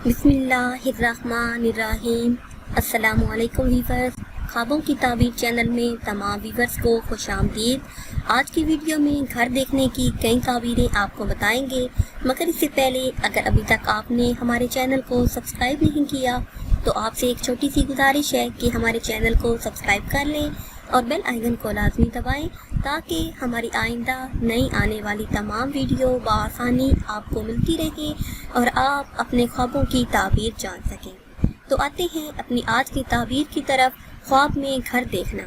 बिस्मिल्लाहिर्रहमानिर्रहीम। अस्सलामुअलैकुम वीवर्स, ख्वाबों की ताबीर चैनल में तमाम वीवर्स को खुश आमदीद। आज की वीडियो में घर देखने की कई ताबीरें आपको बताएंगे, मगर इससे पहले अगर अभी तक आपने हमारे चैनल को सब्सक्राइब नहीं किया तो आपसे एक छोटी सी गुजारिश है कि हमारे चैनल को सब्सक्राइब कर लें और बेल आइकन को लाजमी दबाएं ताकि हमारी आइंदा नई आने वाली तमाम वीडियो बआसानी आपको मिलती रहे और आप अपने ख्वाबों की ताबीर जान सकें। तो आते हैं अपनी आज की ताबीर की तरफ। ख्वाब में घर देखना।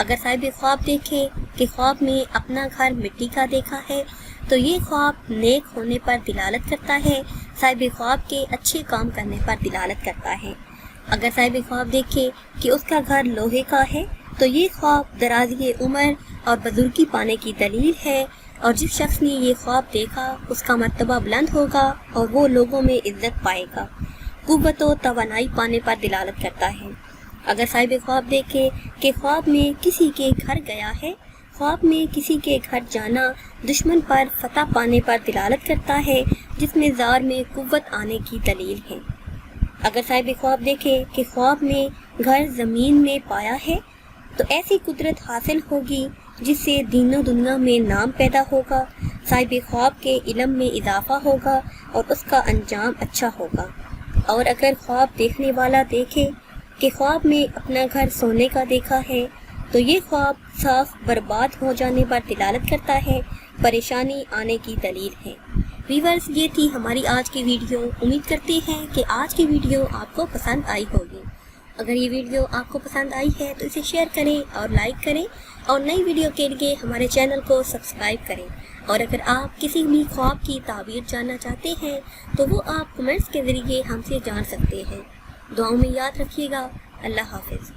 अगर साहिब ख्वाब देखे कि ख्वाब में अपना घर मिट्टी का देखा है तो ये ख्वाब नेक होने पर दिलालत करता है, साहिब ख्वाब के अच्छे काम करने पर दिलालत करता है। अगर साहिब ख्वाब देखे कि उसका घर लोहे का है तो ये ख्वाब दराज़ी उम्र और बुजुर्गी पाने की दलील है, और जिस शख्स ने ये ख्वाब देखा उसका मर्तबा बुलंद होगा और वो लोगों में इज्जत पाएगा। कुव्वत व तवानाई पाने पर दिलालत करता है। अगर साहिब ख्वाब देखे कि ख्वाब में किसी के घर गया है, ख्वाब में किसी के घर जाना दुश्मन पर फतह पाने पर दिलालत करता है, जिसमें ज़ार में कुव्वत आने की दलील है। अगर साहिब ख्वाब देखे कि ख्वाब में घर ज़मीन में पाया है तो ऐसी कुदरत हासिल होगी जिससे दीनो दुनिया में नाम पैदा होगा, साहिब ख्वाब के इल्म में इजाफा होगा और उसका अंजाम अच्छा होगा। और अगर ख्वाब देखने वाला देखे कि ख्वाब में अपना घर सोने का देखा है तो ये ख्वाब साफ बर्बाद हो जाने पर दिलालत करता है, परेशानी आने की दलील है। व्यूअर्स, ये थी हमारी आज की वीडियो। उम्मीद करते हैं कि आज की वीडियो आपको पसंद आई होगी। अगर ये वीडियो आपको पसंद आई है तो इसे शेयर करें और लाइक करें, और नई वीडियो के लिए हमारे चैनल को सब्सक्राइब करें। और अगर आप किसी भी ख्वाब की ताबीर जानना चाहते हैं तो वो आप कमेंट्स के ज़रिए हमसे जान सकते हैं। दुआओं में याद रखिएगा। अल्लाह हाफिज़।